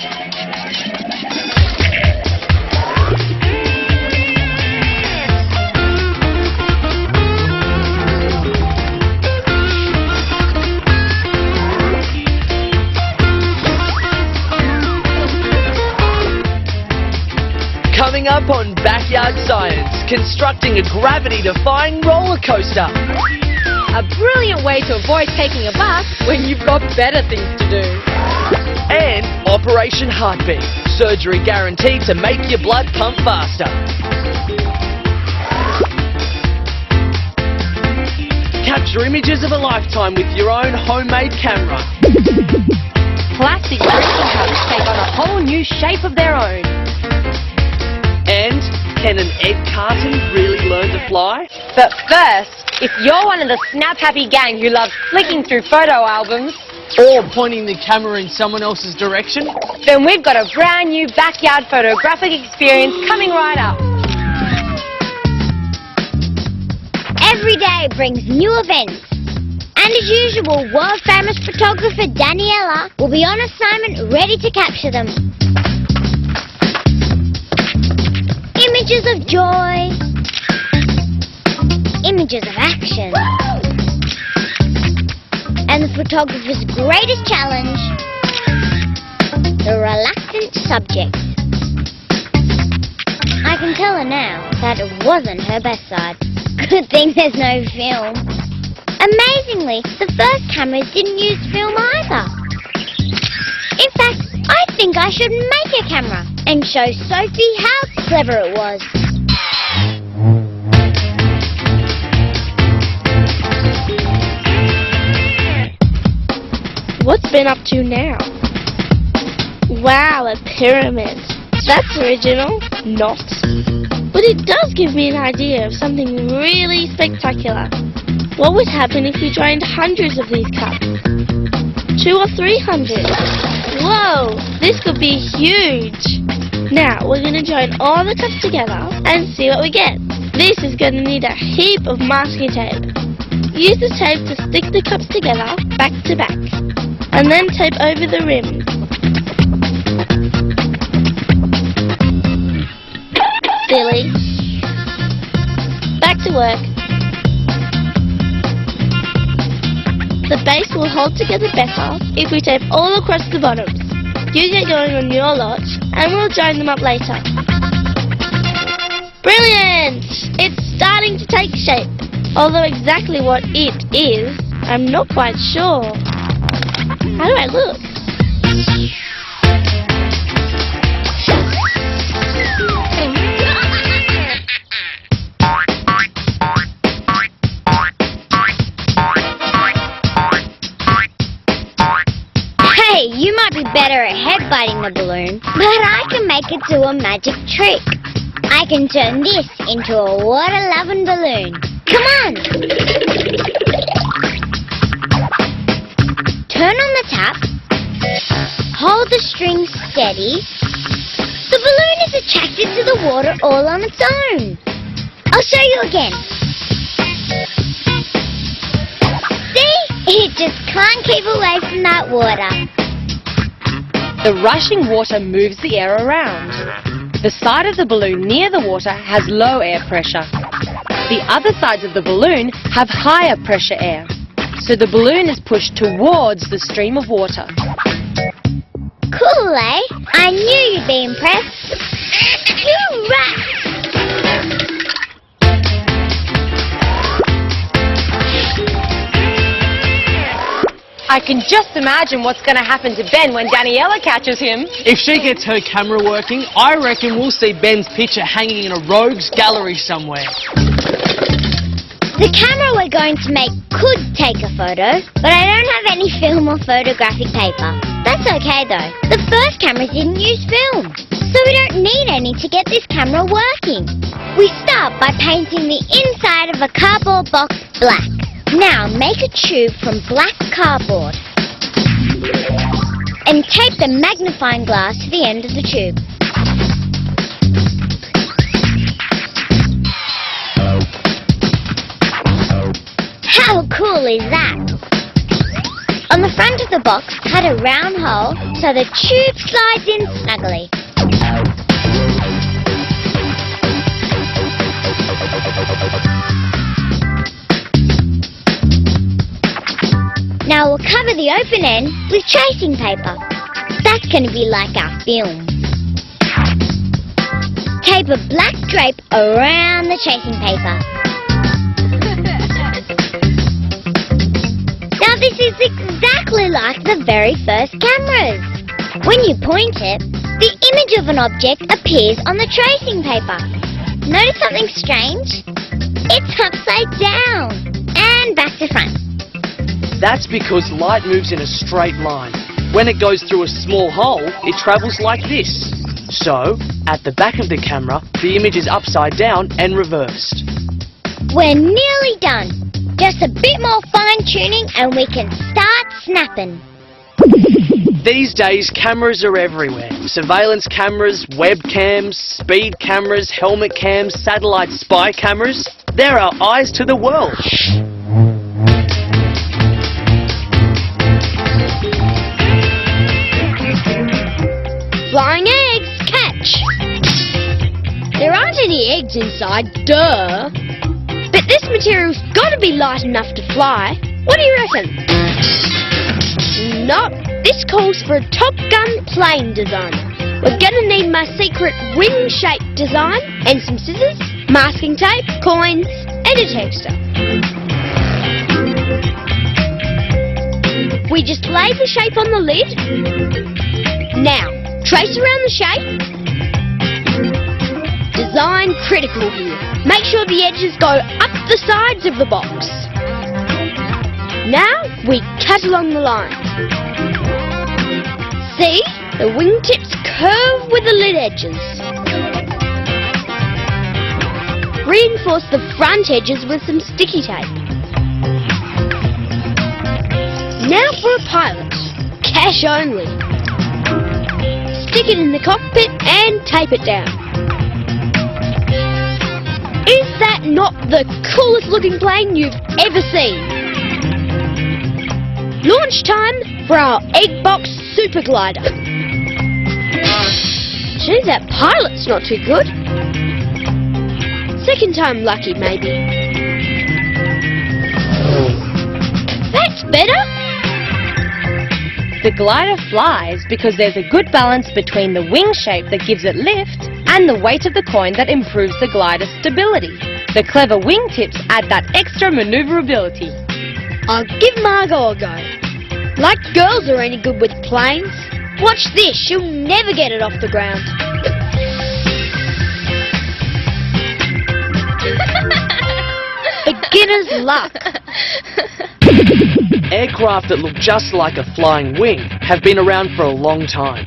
Coming up on Backyard Science, constructing a gravity-defying roller coaster. A brilliant way to avoid taking a bus when you've got better things to do. And Operation Heartbeat, surgery guaranteed to make your blood pump faster. Capture images of a lifetime with your own homemade camera. Plastic drinking cups take on a whole new shape of their own. And can an egg carton really learn to fly? But first, if you're one of the snap-happy gang who loves flicking through photo albums, Or pointing the camera in someone else's direction, then we've got a brand new backyard photographic experience coming right up. Every day brings new events. And as usual, world-famous photographer Daniela will be on assignment ready to capture them. Images of joy, images of action, and the photographer's greatest challenge, the reluctant subject. I can tell her now that it wasn't her best side. Good thing there's no film. Amazingly, the first cameras didn't use film either. In fact, I think I should make a camera and show Sophie how clever it was. What's Ben up to now? Wow, a pyramid. That's original. Not. But it does give me an idea of something really spectacular. What would happen if we joined hundreds of these cups? 200 or 300? Whoa, this could be huge. Now, we're going to join all the cups together and see what we get. This is going to need a heap of masking tape. Use the tape to stick the cups together back to back. And then tape over the rim. Silly. Back to work. The base will hold together better if we tape all across the bottoms. You get going on your lot and we'll join them up later. Brilliant! It's starting to take shape. Although exactly what it is, I'm not quite sure. How do I look? Hey, you might be better at headbutting the balloon, but I can make it do a magic trick. I can turn this into a water-loving balloon. Come on! Turn on the tap. Hold the string steady. The balloon is attracted to the water all on its own. I'll show you again. See? It just can't keep away from that water. The rushing water moves the air around. The side of the balloon near the water has low air pressure. The other sides of the balloon have higher pressure air. So the balloon is pushed towards the stream of water. Cool, eh? I knew you'd be impressed. You rat! I can just imagine what's going to happen to Ben when Daniela catches him. if she gets her camera working, I reckon we'll see Ben's picture hanging in a rogue's gallery somewhere. The camera we're going to make could take a photo, but I don't have any film or photographic paper. That's okay though. The first cameras didn't use film, so we don't need any to get this camera working. We start by painting the inside of a cardboard box black. Now make a tube from black cardboard and tape the magnifying glass to the end of the tube. How cool is that? On the front of the box, cut a round hole so the tube slides in snugly. Now we'll cover the open end with tracing paper. That's going to be like our film. Tape a black drape around the tracing paper. Now this is exactly like the very first cameras. When you point it, the image of an object appears on the tracing paper. Notice something strange? It's upside down and back to front. That's because light moves in a straight line. When it goes through a small hole, it travels like this. So, at the back of the camera, the image is upside down and reversed. We're nearly done. Just a bit more fine-tuning and we can start snapping. These days, cameras are everywhere. Surveillance cameras, webcams, speed cameras, helmet cams, satellite spy cameras. They're our eyes to the world. Flying eggs, catch! There aren't any eggs inside, duh. But this material's got to be light enough to fly. What do you reckon? Nope, this calls for a Top Gun plane design. We're gonna need my secret wing-shaped design and some scissors, masking tape, coins, and a toaster. We just lay the shape on the lid. Now, trace around the shape. Design critical here. Make sure the edges go up the sides of the box. Now we cut along the line. See? The wingtips curve with the lid edges. Reinforce the front edges with some sticky tape. Now for a pilot. Cash only. Stick it in the cockpit and tape it down. Is that not the coolest looking plane you've ever seen? Launch time for our egg box super glider. Gee, that pilot's not too good. Second time lucky, maybe. That's better. The glider flies because there's a good balance between the wing shape that gives it lift and the weight of the coin that improves the glider's stability. The clever wingtips add that extra manoeuvrability. I'll give Margot a go. Like girls are any good with planes. Watch this, she'll never get it off the ground. Beginner's luck. Aircraft that look just like a flying wing have been around for a long time.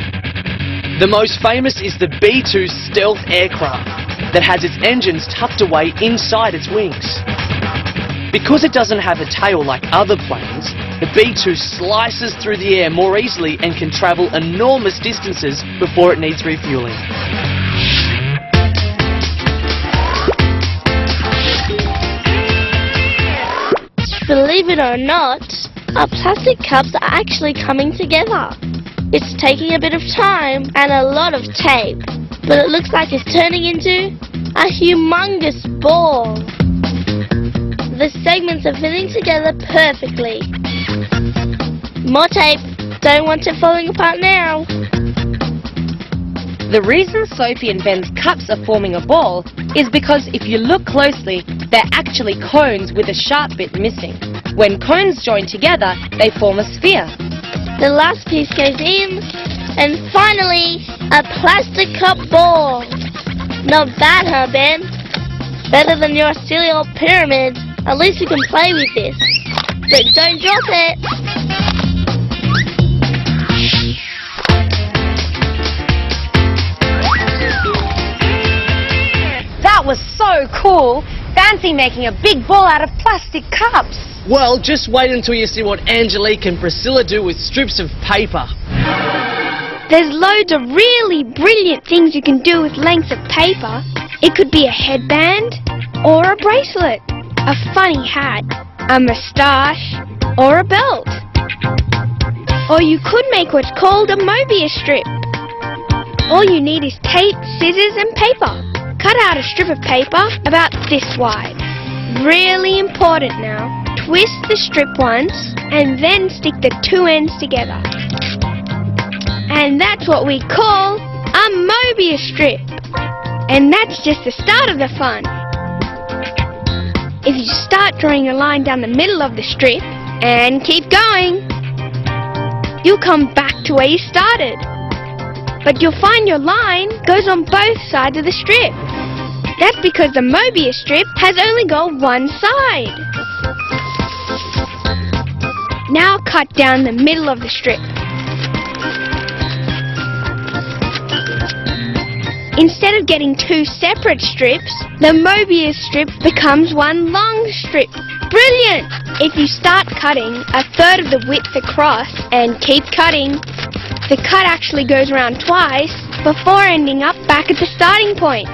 The most famous is the B-2 stealth aircraft that has its engines tucked away inside its wings. Because it doesn't have a tail like other planes, the B-2 slices through the air more easily and can travel enormous distances before it needs refueling. Believe it or not, our plastic cups are actually coming together. It's taking a bit of time and a lot of tape, but it looks like it's turning into a humongous ball. The segments are fitting together perfectly. More tape. Don't want it falling apart now. The reason Sophie and Ben's cups are forming a ball is because if you look closely, they're actually cones with a sharp bit missing. When cones join together, they form a sphere. The last piece goes in, and finally, a plastic cup ball. Not bad, huh, Ben? Better than your silly old pyramid. At least you can play with this. But don't drop it. That was so cool! Fancy making a big ball out of plastic cups! Well, just wait until you see what Angelique and Priscilla do with strips of paper. There's loads of really brilliant things you can do with lengths of paper. It could be a headband, or a bracelet, a funny hat, a moustache, or a belt. Or you could make what's called a Mobius strip. All you need is tape, scissors and paper. Cut out a strip of paper about this wide. Really important now. Twist the strip once and then stick the two ends together. And that's what we call a Mobius strip. And that's just the start of the fun. If you start drawing a line down the middle of the strip and keep going, you'll come back to where you started. But you'll find your line goes on both sides of the strip. That's because the Mobius strip has only got one side. Now cut down the middle of the strip. Instead of getting two separate strips, the Mobius strip becomes one long strip. Brilliant! If you start cutting a third of the width across and keep cutting, the cut actually goes around twice before ending up back at the starting point.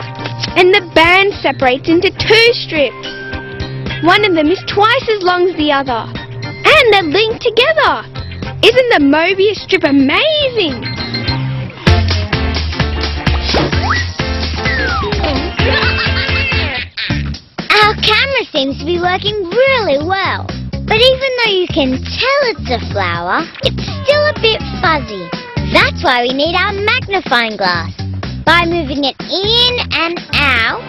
And the band separates into two strips. One of them is twice as long as the other. And they're linked together. Isn't the Mobius strip amazing? Our camera seems to be working really well. But even though you can tell it's a flower, it's still a bit fuzzy. That's why we need our magnifying glass. By moving it in and out,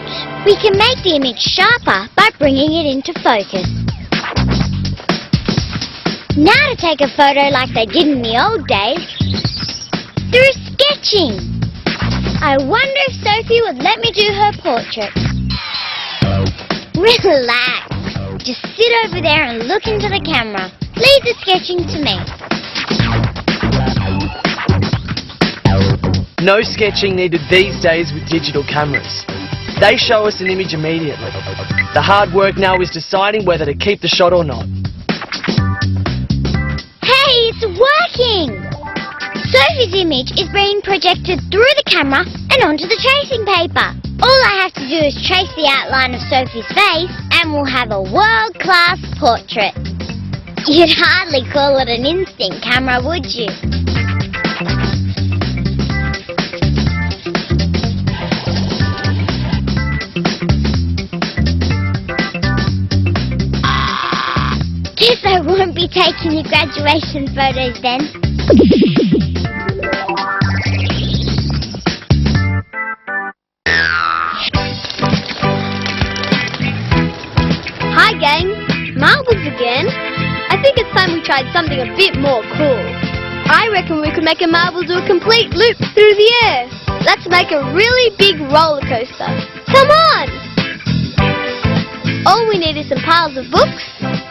we can make the image sharper by bringing it into focus. Now to take a photo like they did in the old days, through sketching. I wonder if Sophie would let me do her portrait. Relax. Just sit over there and look into the camera. Leave the sketching to me. No sketching needed these days with digital cameras. They show us an image immediately. The hard work now is deciding whether to keep the shot or not. Hey, it's working! Sophie's image is being projected through the camera and onto the tracing paper. All I have to do is trace the outline of Sophie's face and we'll have a world-class portrait. You'd hardly call it an instant camera, would you? Guess I won't be taking your graduation photos then. Hi gang, marbles again. I think it's time we tried something a bit more cool. I reckon we could make a marble do a complete loop through the air. Let's make a really big roller coaster. Come on! All we need is some piles of books,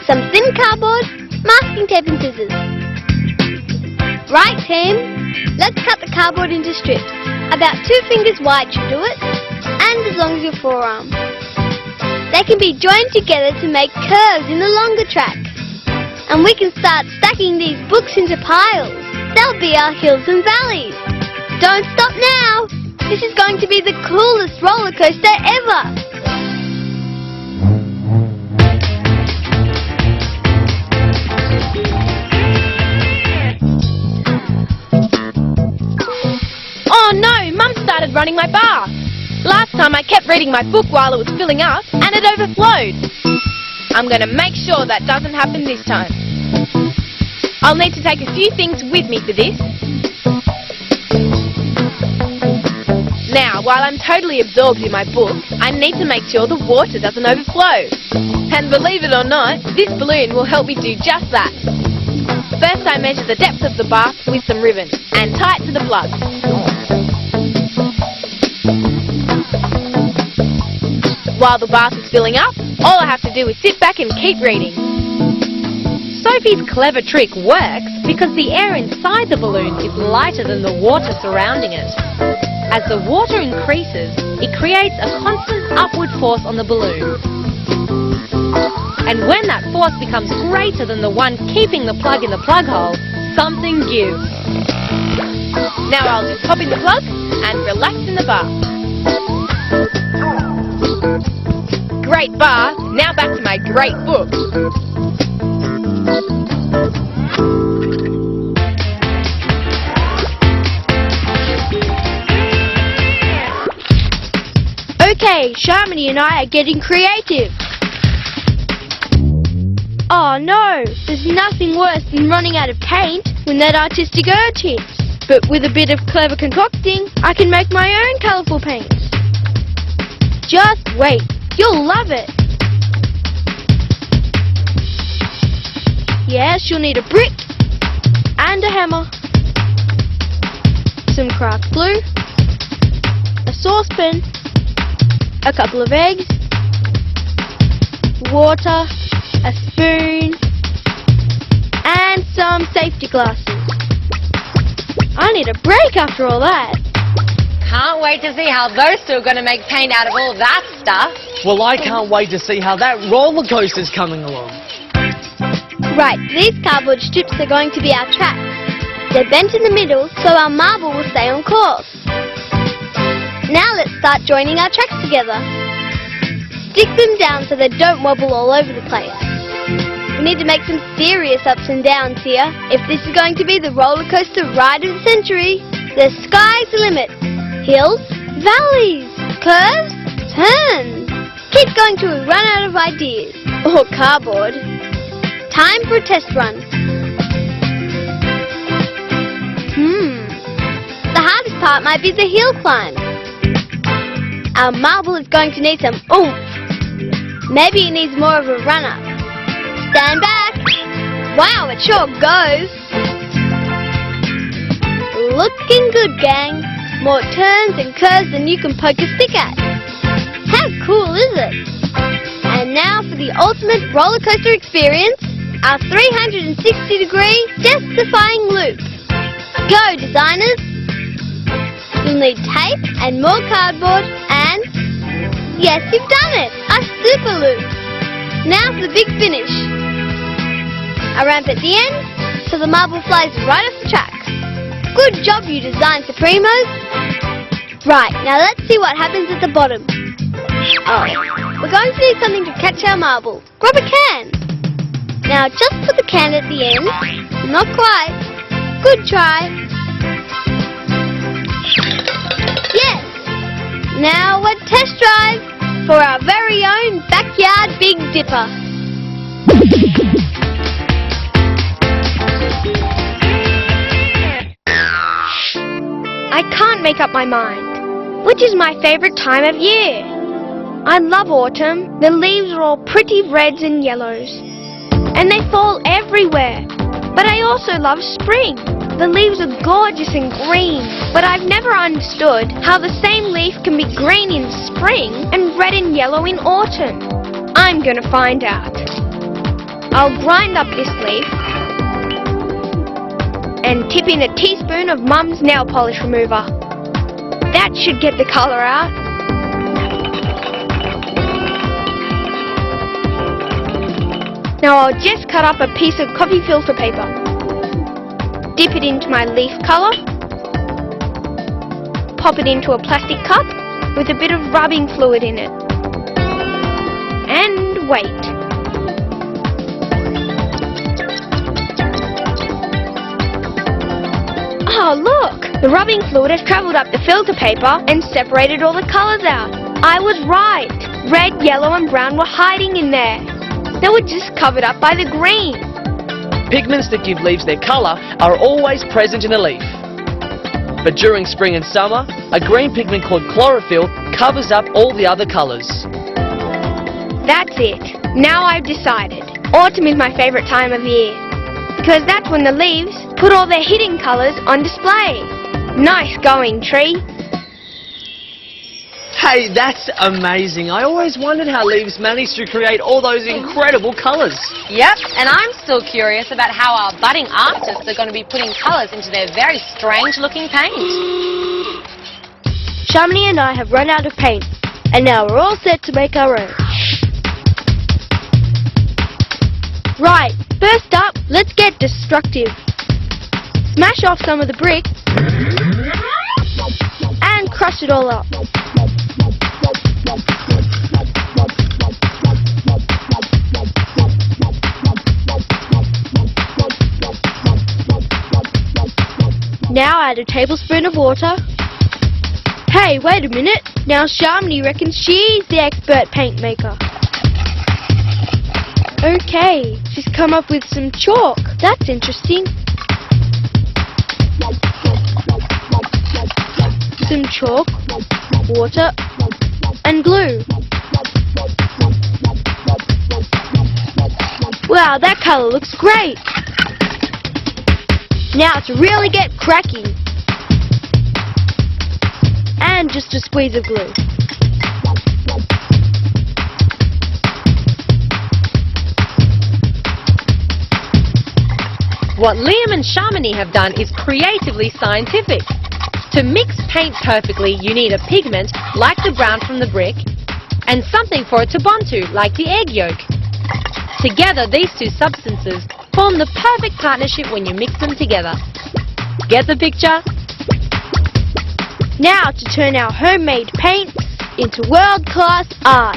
some thin cardboard, masking tape and scissors. Right team, let's cut the cardboard into strips. About 2 fingers wide should do it, and as long as your forearm. They can be joined together to make curves in the longer track. And we can start stacking these books into piles. They'll be our hills and valleys. Don't stop now! This is going to be the coolest roller coaster ever! Oh no, Mum started running my bath. Last time I kept reading my book while it was filling up and it overflowed. I'm going to make sure that doesn't happen this time. I'll need to take a few things with me for this. Now, while I'm totally absorbed in my book, I need to make sure the water doesn't overflow. And believe it or not, this balloon will help me do just that. First I measure the depth of the bath with some ribbon and tie it to the plug. While the bath is filling up, all I have to do is sit back and keep reading. Sophie's clever trick works because the air inside the balloon is lighter than the water surrounding it. As the water increases, it creates a constant upward force on the balloon. And when that force becomes greater than the one keeping the plug in the plug hole, something gives. Now I'll just pop in the plug and relax in the bath. Great bath, now back to my great book. Okay, Sharmini and I are getting creative. Oh no, there's nothing worse than running out of paint when that artistic urge hits. But with a bit of clever concocting, I can make my own colourful paints. Just wait, you'll love it. Yes, you'll need a brick and a hammer, some craft glue, a saucepan, a couple of eggs, water, a spoon, and some safety glasses. I need a break after all that. Can't wait to see how those two are going to make paint out of all that stuff. Well, I can't wait to see how that roller coaster's coming along. Right, these cardboard strips are going to be our tracks. They're bent in the middle so our marble will stay on course. Now let's start joining our tracks together. Stick them down so they don't wobble all over the place. We need to make some serious ups and downs here. If this is going to be the roller coaster ride of the century, the sky's the limit. Hills, valleys, curves, turns. Keep going till we run out of ideas. Or cardboard. Time for a test run. The hardest part might be the hill climb. Our marble is going to need some oomph. Maybe it needs more of a run-up. Stand back. Wow, it sure goes. Looking good, gang. More turns and curves than you can poke a stick at. How cool is it? And now for the ultimate roller coaster experience, our 360-degree death-defying loop. Go, designers! You'll need tape and more cardboard and... yes, you've done it! A super loop! Now for the big finish. A ramp at the end, so the marble flies right off the track. Good job, you design supremos! Right, now let's see what happens at the bottom. Oh, we're going to need something to catch our marble. Grab a can! Now just put the can at the end. Not quite. Good try. Yes! Now a test drive for our very own backyard Big Dipper. I can't make up my mind. Which is my favourite time of year? I love autumn. The leaves are all pretty reds and yellows. And they fall everywhere. But I also love spring. The leaves are gorgeous and green, but I've never understood how the same leaf can be green in spring and red and yellow in autumn. I'm gonna find out. I'll grind up this leaf and tip in a teaspoon of Mum's nail polish remover. That should get the colour out. Now I'll just cut up a piece of coffee filter paper. Dip it into my leaf colour. Pop it into a plastic cup with a bit of rubbing fluid in it. And wait. Oh look! The rubbing fluid has travelled up the filter paper and separated all the colours out. I was right. Red, yellow and brown were hiding in there. They were just covered up by the green. Pigments that give leaves their colour are always present in a leaf. But during spring and summer, a green pigment called chlorophyll covers up all the other colours. That's it. Now I've decided. Autumn is my favourite time of year. Because that's when the leaves put all their hidden colours on display. Nice going, tree. Hey, that's amazing. I always wondered how leaves manage to create all those incredible colours. Yep, and I'm still curious about how our budding artists are going to be putting colours into their very strange-looking paint. Shamini and I have run out of paint, and now we're all set to make our own. Right, first up, let's get destructive. Smash off some of the brick and crush it all up. Now add a tablespoon of water Hey, wait a minute. Now Sharmini reckons she's the expert paint maker. Okay, she's come up with some chalk. That's interesting. Some chalk, water, and glue. Wow, that colour looks great. Now to really get cracking. And just a squeeze of glue. What Liam and Sharmini have done is creatively scientific. To mix paint perfectly, you need a pigment, like the brown from the brick, and something for it to bond to, like the egg yolk. Together, these two substances form the perfect partnership when you mix them together. Get the picture? Now to turn our homemade paints into world-class art.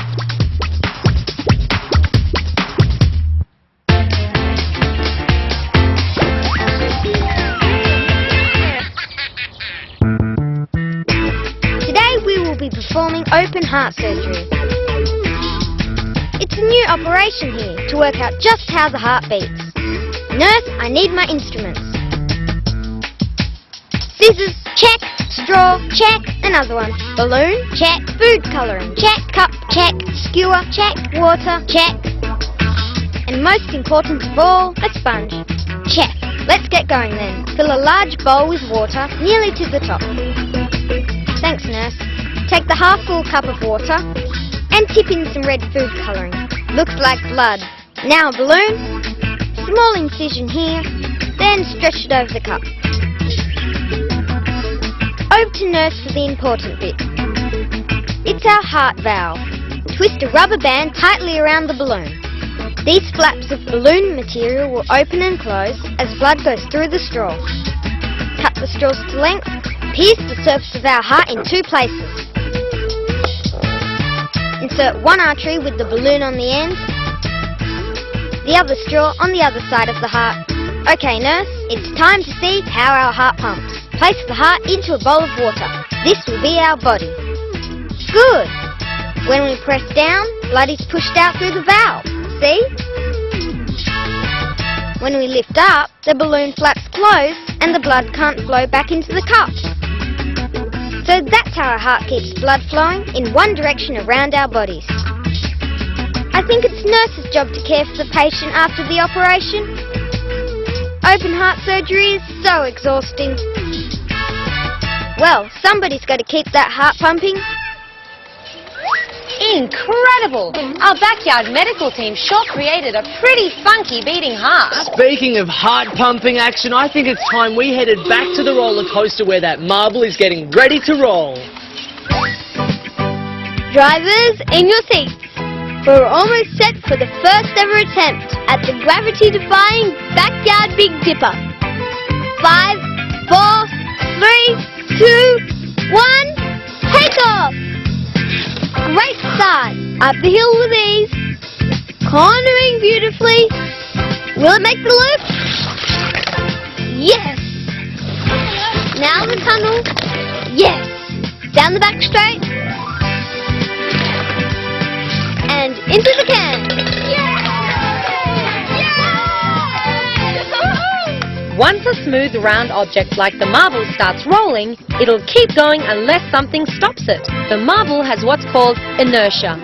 Today we will be performing open heart surgery. It's a new operation here to work out just how the heart beats. Nurse, I need my instruments. Scissors, check. Straw, check. Another one. Balloon, check. Food colouring, check. Cup, check. Skewer, check. Water, check. And most important of all, a sponge. Check. Let's get going then. Fill a large bowl with water nearly to the top. Thanks, nurse. Take the half-full cup of water and tip in some red food colouring. Looks like blood. Now a balloon. Small incision here. Then stretch it over the cup. Over to nurse for the important bit. It's our heart valve. Twist a rubber band tightly around the balloon. These flaps of balloon material will open and close as blood goes through the straw. Cut the straws to length. Pierce the surface of our heart in two places. Insert one artery with the balloon on the end, the other straw on the other side of the heart. Okay, nurse, it's time to see how our heart pumps. Place the heart into a bowl of water. This will be our body. Good. When we press down, blood is pushed out through the valve. See? When we lift up, the balloon flaps close and the blood can't flow back into the cup. So that's how our heart keeps blood flowing in one direction around our bodies. I think it's nurse's job to care for the patient after the operation. Open heart surgery is so exhausting. Well, somebody's got to keep that heart pumping. Incredible! Our backyard medical team sure created a pretty funky beating heart. Speaking of heart-pumping action, I think it's time we headed back to the roller coaster where that marble is getting ready to roll. Drivers, in your seats. We're almost set for the first ever attempt at the gravity-defying backyard Big Dipper. 5, 4, 3, 2, 1, take off! Great start. Up the hill with ease. Cornering beautifully. Will it make the loop? Yes. Now the tunnel. Yes. Down the back straight. And into the can. Once a smooth round object like the marble starts rolling, it'll keep going unless something stops it. The marble has what's called inertia.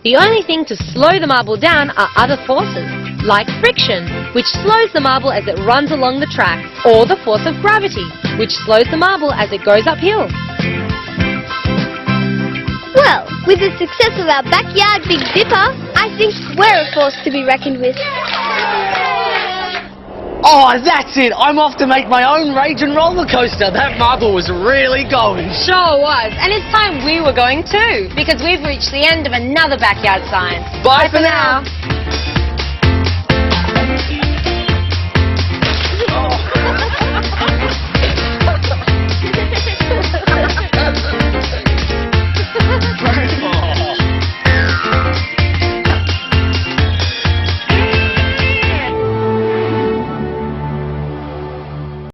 The only thing to slow the marble down are other forces, like friction, which slows the marble as it runs along the track, or the force of gravity, which slows the marble as it goes uphill. Well, with the success of our backyard Big Dipper, I think we're a force to be reckoned with. Oh, that's it! I'm off to make my own raging roller coaster. That marble was really going. Sure was, and it's time we were going too, because we've reached the end of another Backyard Science. Bye for now.